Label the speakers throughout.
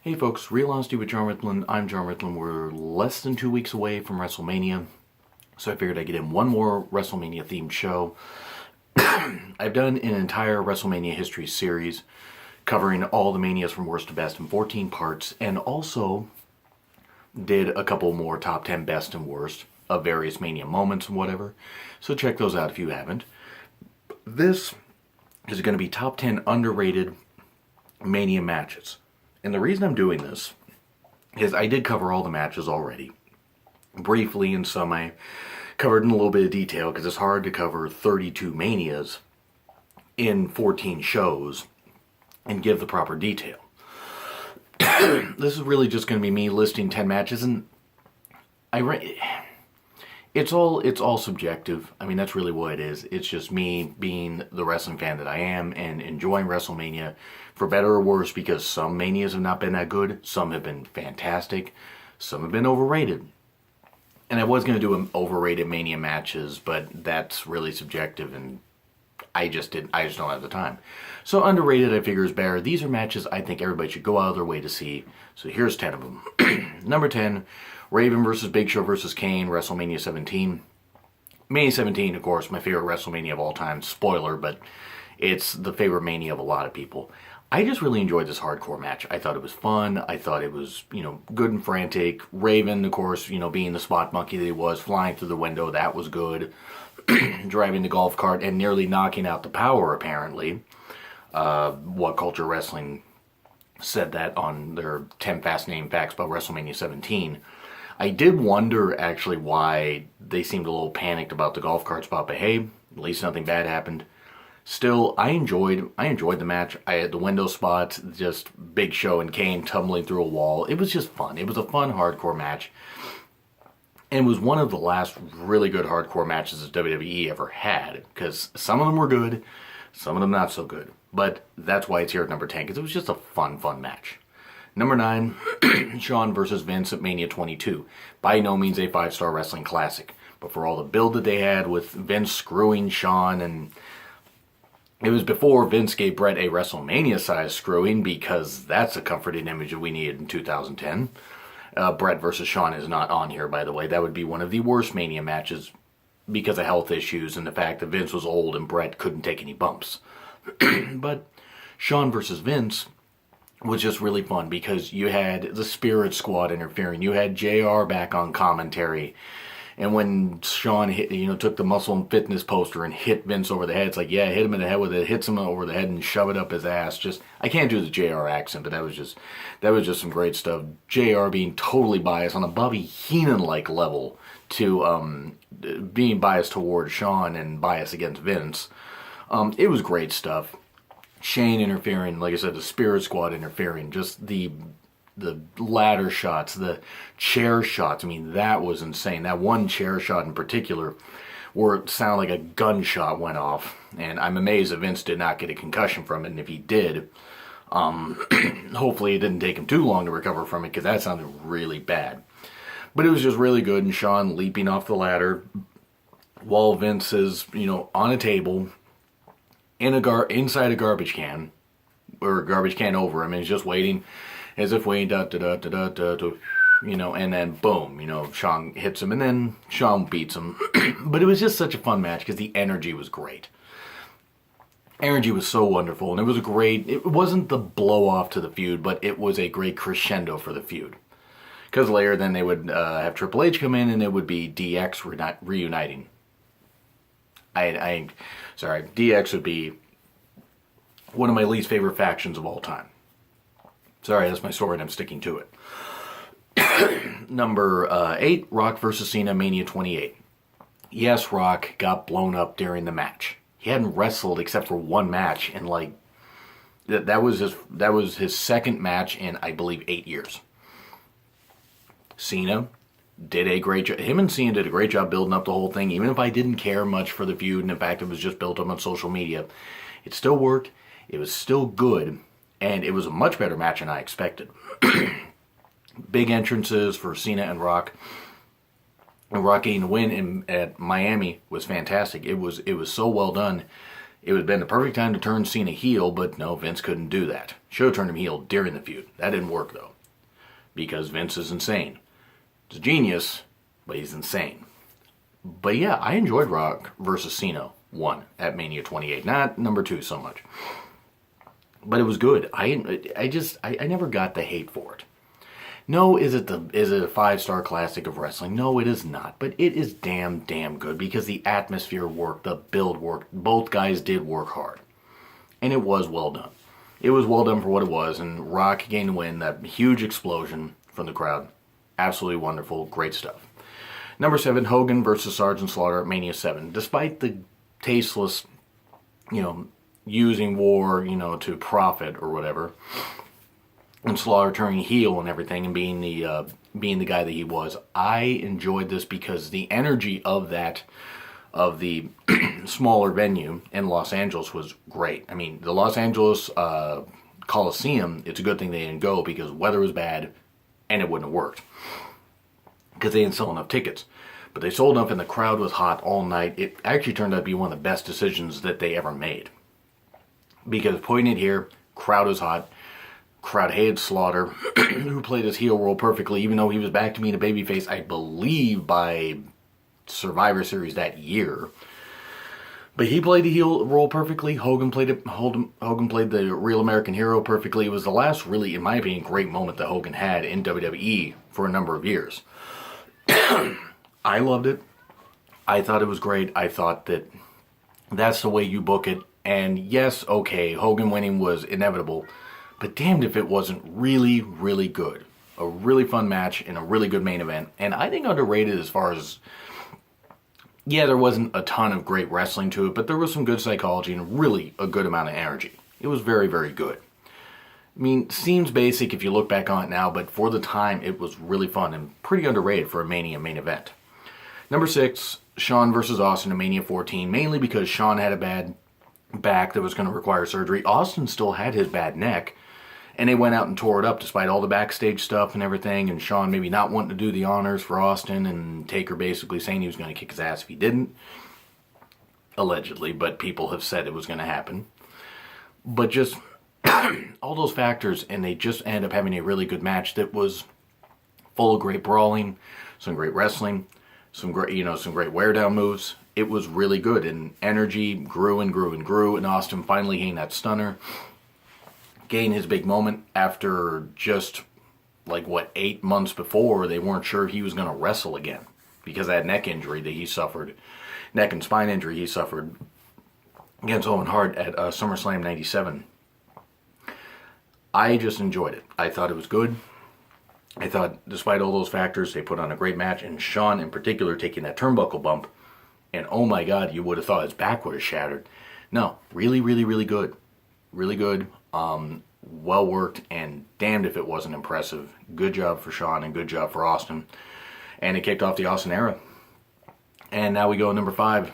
Speaker 1: Hey folks, Real Honesty with John Ritlin. I'm John Ritlin. We're less than 2 weeks away from WrestleMania, so I figured I'd get in one more WrestleMania themed show. I've done an entire WrestleMania history series covering all the Manias from worst to best in 14 parts, and also did a couple more top 10 best and worst of various Mania moments and whatever. So check those out if you haven't. This is going to be top 10 underrated Mania matches. And the reason I'm doing this is I did cover all the matches already. Briefly, and some I covered in a little bit of detail because it's hard to cover 32 Manias in 14 shows and give the proper detail. This is really just going to be me listing 10 matches, and it's all subjective. I mean, that's really what it is. It's just me being the wrestling fan that I am and enjoying WrestleMania for better or worse, because some Manias have not been that good, some have been fantastic, some have been overrated. And I was going to do an overrated Mania matches, but that's really subjective, and I just don't have the time. So underrated, I figure, is better. These are matches I think everybody should go out of their way to see. So here's 10 of them. Number 10, Raven versus Big Show versus Kane, WrestleMania 17. Mania 17, of course, my favorite WrestleMania of all time. Spoiler, but it's the favorite Mania of a lot of people. I just really enjoyed this hardcore match. I thought it was fun. I thought it was, good and frantic. Raven, of course, being the spot monkey that he was, flying through the window, that was good. Driving the golf cart and nearly knocking out the Power, apparently. What Culture Wrestling said that on their 10 Fascinating Facts about WrestleMania 17. I did wonder, actually, why they seemed a little panicked about the golf cart spot, but hey, at least nothing bad happened. Still, I enjoyed the match. I had the window spots, just Big Show and Kane tumbling through a wall. It was just fun. It was a fun hardcore match. And was one of the last really good hardcore matches that WWE ever had. Because some of them were good, some of them not so good. But that's why it's here at number 10, because it was just a fun match. Number 9, Shawn versus Vince at Mania 22. By no means a 5-star wrestling classic. But for all the build that they had with Vince screwing Shawn, and it was before Vince gave Brett a WrestleMania-sized screwing, because that's a comforting image that we needed in 2010. Brett versus Shawn is not on here, by the way. That would be one of the worst Mania matches because of health issues and the fact that Vince was old and Brett couldn't take any bumps. But Shawn versus Vince was just really fun because you had the Spirit Squad interfering. You had JR back on commentary. And when Shawn took the Muscle and Fitness poster and hit Vince over the head, it's like, yeah, hit him in the head with it, hits him over the head and shove it up his ass. I can't do the JR accent, but that was just some great stuff. JR being totally biased on a Bobby Heenan-like level to being biased towards Shawn and biased against Vince. It was great stuff. Shane interfering, like I said, the Spirit Squad interfering, just the ladder shots, the chair shots. I mean, that was insane. That one chair shot in particular, where it sounded like a gunshot went off. And I'm amazed that Vince did not get a concussion from it. And if he did, hopefully it didn't take him too long to recover from it, because that sounded really bad. But it was just really good. And Shawn leaping off the ladder while Vince is, on a table inside a garbage can, or a garbage can over him, and he's just waiting. As if waiting, and then boom, Shawn hits him, and then Shawn beats him. But it was just such a fun match because the energy was great. Energy was so wonderful, and it was it wasn't the blow off to the feud, but it was a great crescendo for the feud. Because later then they would have Triple H come in, and it would be DX reuniting. Sorry, DX would be one of my least favorite factions of all time. Sorry, that's my story and I'm sticking to it. Number 8, Rock versus Cena, Mania 28. Yes, Rock got blown up during the match. He hadn't wrestled except for one match, and that was his second match in, I believe, 8 years. Cena did a great job. Him and Cena did a great job building up the whole thing. Even if I didn't care much for the feud, and in fact it was just built up on social media, it still worked. It was still good. And it was a much better match than I expected. Big entrances for Cena and Rock. And Rock getting the win at Miami was fantastic. It was so well done. It would have been the perfect time to turn Cena heel, but no, Vince couldn't do that. Should have turned him heel during the feud. That didn't work, though, because Vince is insane. He's a genius, but he's insane. But yeah, I enjoyed Rock versus Cena 1 at Mania 28. Not number 2 so much. But it was good. I never got the hate for it. No, is it a 5-star classic of wrestling? No, it is not. But it is damn good because the atmosphere worked, the build worked. Both guys did work hard. And it was well done. It was well done for what it was, and Rock gained the win, that huge explosion from the crowd. Absolutely wonderful, great stuff. Number 7, Hogan versus Sergeant Slaughter at Mania 7. Despite the tasteless, using war, to profit or whatever, and Slaughter turning heel and everything and being the guy that he was, I enjoyed this because the energy of the smaller venue in Los Angeles was great. I mean, the Los Angeles Coliseum, it's a good thing they didn't go because weather was bad and it wouldn't have worked because they didn't sell enough tickets. But they sold enough and the crowd was hot all night. It actually turned out to be one of the best decisions that they ever made. Because putting it here, crowd was hot. Crowd hated Slaughter, who played his heel role perfectly, even though he was back to being a babyface, I believe, by Survivor Series that year. But he played the heel role perfectly. Hogan played the real American hero perfectly. It was the last really, in my opinion, great moment that Hogan had in WWE for a number of years. I loved it. I thought it was great. I thought that that's the way you book it. And yes, okay, Hogan winning was inevitable, but damned if it wasn't really, really good. A really fun match and a really good main event. And I think underrated as far as, yeah, there wasn't a ton of great wrestling to it, but there was some good psychology and really a good amount of energy. It was very, very good. I mean, seems basic if you look back on it now, but for the time, it was really fun and pretty underrated for a Mania main event. Number 6, Shawn versus Austin at Mania 14, mainly because Shawn had a bad back that was going to require surgery. Austin still had his bad neck, and they went out and tore it up despite all the backstage stuff and everything, and Shawn maybe not wanting to do the honors for Austin, and Taker basically saying he was going to kick his ass if he didn't. Allegedly, but people have said it was going to happen. But just all those factors, and they just ended up having a really good match that was full of great brawling, some great wrestling, some great wear down moves. It was really good, and energy grew and grew and grew, and Austin finally gained that stunner, gained his big moment after just 8 months before they weren't sure he was going to wrestle again because of that neck injury that he suffered, neck and spine injury he suffered against Owen Hart at SummerSlam 97. I just enjoyed it. I thought it was good. I thought, despite all those factors, they put on a great match, and Shawn in particular taking that turnbuckle bump, and oh my God, you would have thought his back would have shattered. No, really, really, really good. Really good. Well worked, and damned if it wasn't impressive. Good job for Shawn, and good job for Austin. And it kicked off the Austin era. And now we go to number 5.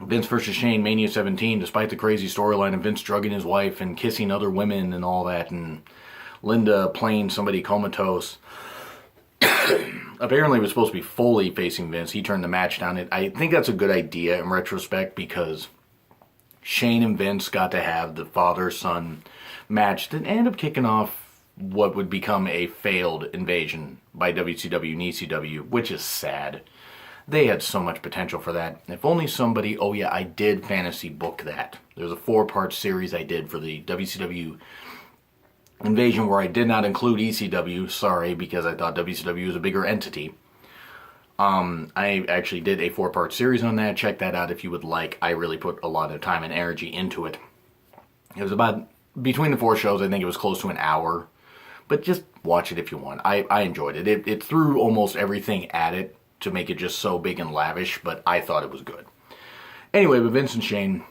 Speaker 1: Vince versus Shane, Mania 17, despite the crazy storyline of Vince drugging his wife and kissing other women and all that, and Linda playing somebody comatose. Apparently it was supposed to be Foley facing Vince. He turned the match down. I think that's a good idea in retrospect because Shane and Vince got to have the father-son match that ended up kicking off what would become a failed invasion by WCW and ECW, which is sad. They had so much potential for that. If only somebody, oh yeah, I did fantasy book that. There's a 4-part series I did for the WCW invasion where I did not include ECW, sorry, because I thought WCW was a bigger entity. I actually did a 4-part series on that. Check that out if you would like. I really put a lot of time and energy into it. It was about, between the 4 shows, I think it was close to an hour. But just watch it if you want. I enjoyed it. It threw almost everything at it to make it just so big and lavish, but I thought it was good. Anyway, with Vince and Shane,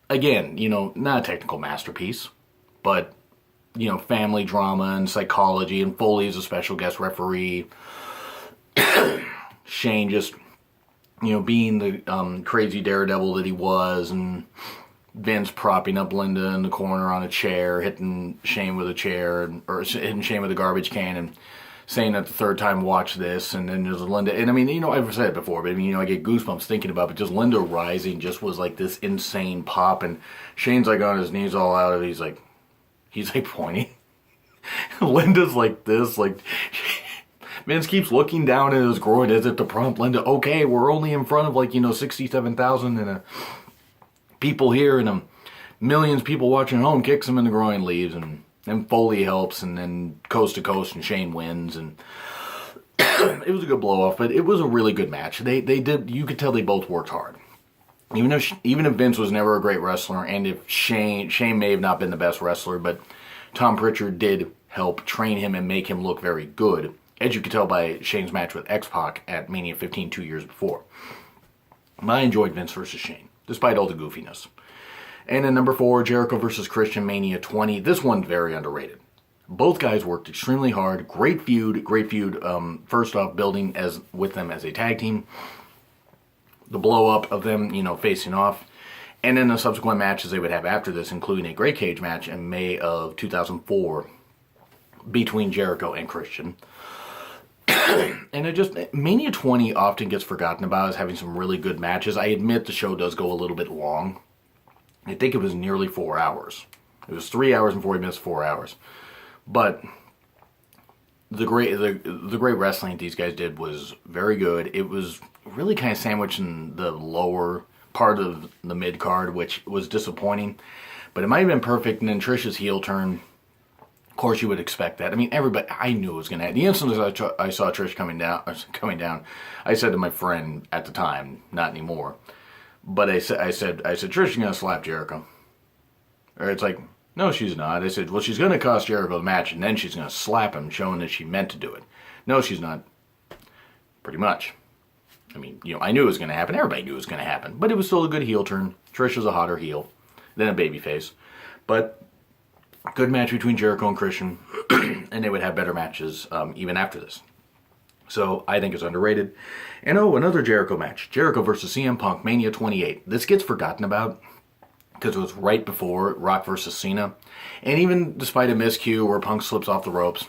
Speaker 1: again, not a technical masterpiece, but family drama and psychology, and Foley is a special guest referee. Shane just, being the crazy daredevil that he was, and Vince propping up Linda in the corner on a chair, hitting Shane with a chair, or hitting Shane with a garbage can, and saying that the third time watch this, and then there's Linda, and I mean, you know, I've said it before, but I mean, you know, I get goosebumps thinking about it. Just Linda rising just was like this insane pop, and Shane's like on his knees all out of it. He's like pointing. Linda's like this, like Vince keeps looking down at his groin as if to prompt Linda, okay, we're only in front of like, you know, 67,000 and people here, and millions of people watching at home. Kicks him in the groin, leaves, and then Foley helps, and then coast to coast, and Shane wins, and it was a good blow off, but it was a really good match. They did, you could tell they both worked hard. Even if Vince was never a great wrestler, and if Shane may have not been the best wrestler, but Tom Pritchard did help train him and make him look very good, as you could tell by Shane's match with X-Pac at Mania 15 2 years before. I enjoyed Vince versus Shane, despite all the goofiness. And then number 4, Jericho versus Christian, Mania 20. This one's very underrated. Both guys worked extremely hard. Great feud. First off, building with them as a tag team. The blow up of them, you know, facing off. And then the subsequent matches they would have after this, including a great cage match in May of 2004 between Jericho and Christian. And Mania 20 often gets forgotten about as having some really good matches. I admit the show does go a little bit long. I think it was nearly 4 hours. It was 3 hours and 40 minutes, 4 hours. But the great wrestling these guys did was very good. It was really kind of sandwiched in the lower part of the mid card, which was disappointing. But it might have been perfect. And then Trish's heel turn, of course, you would expect that. I mean, everybody, I knew it was going to happen. The instant I saw Trish coming down, I said to my friend at the time, not anymore, but I said, Trish is going to slap Jericho. Or it's like, no, she's not. I said, well, she's going to cost Jericho the match, and then she's going to slap him, showing that she meant to do it. No, she's not. Pretty much. I mean, you know, I knew it was going to happen. Everybody knew it was going to happen. But it was still a good heel turn. Trish was a hotter heel than a babyface. But good match between Jericho and Christian, and they would have better matches even after this. So I think it's underrated. And another Jericho match. Jericho versus CM Punk, Mania 28. This gets forgotten about because it was right before Rock versus Cena. And even despite a miscue where Punk slips off the ropes,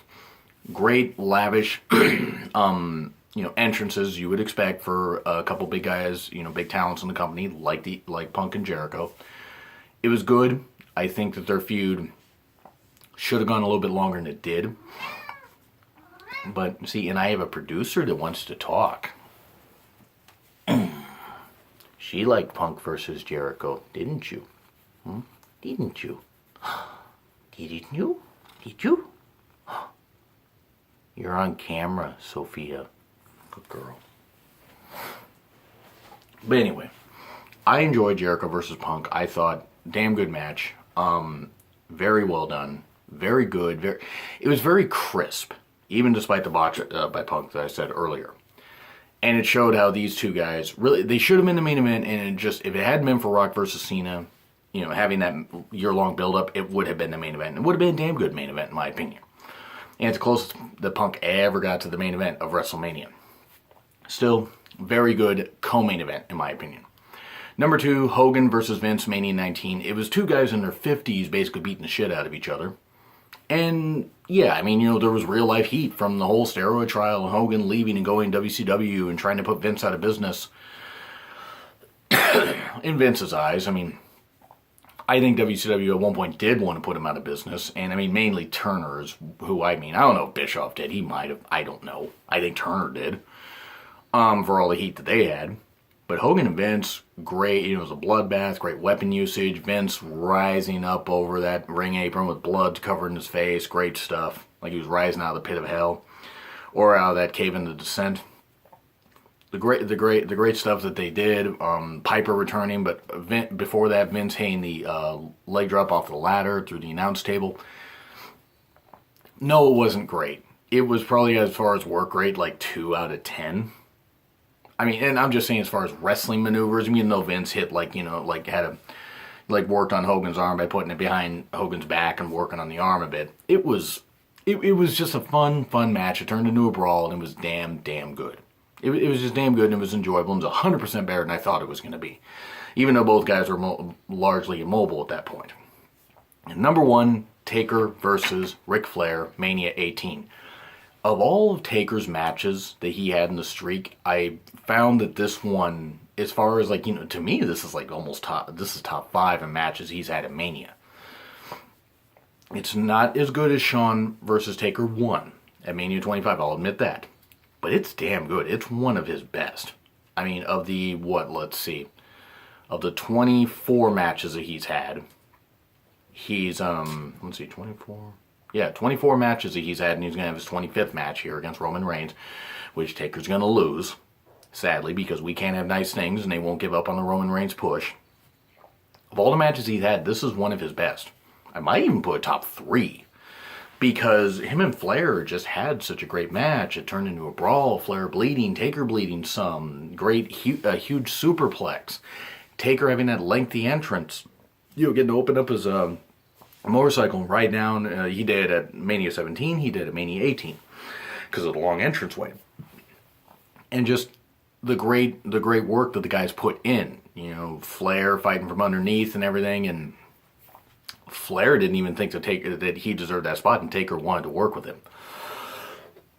Speaker 1: great, lavish entrances you would expect for a couple big guys, big talents in the company, like Punk and Jericho. It was good. I think that their feud should have gone a little bit longer than it did. But, see, and I have a producer that wants to talk. She liked Punk versus Jericho, didn't you? Didn't you? Didn't you? Did you? You're on camera, Sophia. Good girl. But anyway, I enjoyed Jericho versus Punk. I thought, damn good match. Very well done. Very good. It was very crisp, even despite the botch by Punk that I said earlier. And it showed how these two guys, really, they should have been the main event, and if it hadn't been for Rock versus Cena, having that year-long build-up, it would have been the main event. It would have been a damn good main event, in my opinion. And it's the closest that Punk ever got to the main event of WrestleMania. Still, very good co-main event, in my opinion. Number 2, Hogan versus Vince, Mania 19. It was two guys in their 50s basically beating the shit out of each other. And, yeah, I mean, there was real-life heat from the whole steroid trial, and Hogan leaving and going to WCW and trying to put Vince out of business. In Vince's eyes, I mean, I think WCW at one point did want to put him out of business, and I mean, mainly Turner is who I mean. I don't know if Bischoff did. He might have. I don't know. I think Turner did, for all the heat that they had. But Hogan and Vince, great. It was a bloodbath, great weapon usage. Vince rising up over that ring apron with blood covering his face. Great stuff. Like he was rising out of the pit of hell. Or out of that cave in the descent. The great stuff that they did. Piper returning, but before that, Vince hitting the leg drop off the ladder through the announce table. No, it wasn't great. It was probably, as far as work rate, like 2 out of 10. I mean, and I'm just saying as far as wrestling maneuvers, even though Vince hit worked on Hogan's arm by putting it behind Hogan's back and working on the arm a bit. It was just a fun match. It turned into a brawl, and it was damn good. It was just damn good, and it was enjoyable, and it was 100% better than I thought it was going to be, even though both guys were largely immobile at that point. And number 1, Taker versus Ric Flair, Mania 18. Of all of Taker's matches that he had in the streak, I found that this one, as far as like, to me, this is like almost this is top 5 in matches he's had at Mania. It's not as good as Shawn versus Taker 1 at Mania 25, I'll admit that. But it's damn good. It's one of his best. I mean, of the, let's see. Of the 24 matches that he's had, he's, let's see, 24? Yeah, 24 matches that he's had, and he's going to have his 25th match here against Roman Reigns, which Taker's going to lose, sadly, because we can't have nice things, and they won't give up on the Roman Reigns push. Of all the matches he's had, this is one of his best. I might even put top 3, because him and Flair just had such a great match. It turned into a brawl, Flair bleeding, Taker bleeding some, huge superplex, Taker having that lengthy entrance, getting to open up his motorcycle and ride down. He did at Mania 17, he did at Mania 18 because of the long entranceway, and just the great work that the guys put in. Flair fighting from underneath and everything, and Flair didn't even think that he deserved that spot, and Taker wanted to work with him.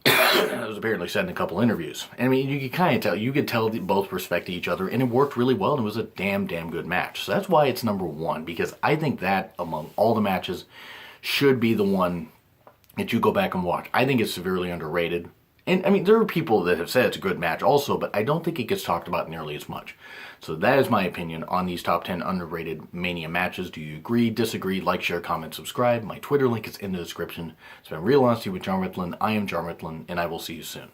Speaker 1: It was apparently said in a couple interviews. I mean, you could kind of tell. You could tell they both respected each other, and it worked really well, and it was a damn good match. So that's why it's number 1, because I think that, among all the matches, should be the one that you go back and watch. I think it's severely underrated. And, I mean, there are people that have said it's a good match also, but I don't think it gets talked about nearly as much. So that is my opinion on these top 10 underrated Mania matches. Do you agree, disagree, like, share, comment, subscribe? My Twitter link is in the description. It's been Real Honesty with John Ritlin. I am John Ritlin, and I will see you soon.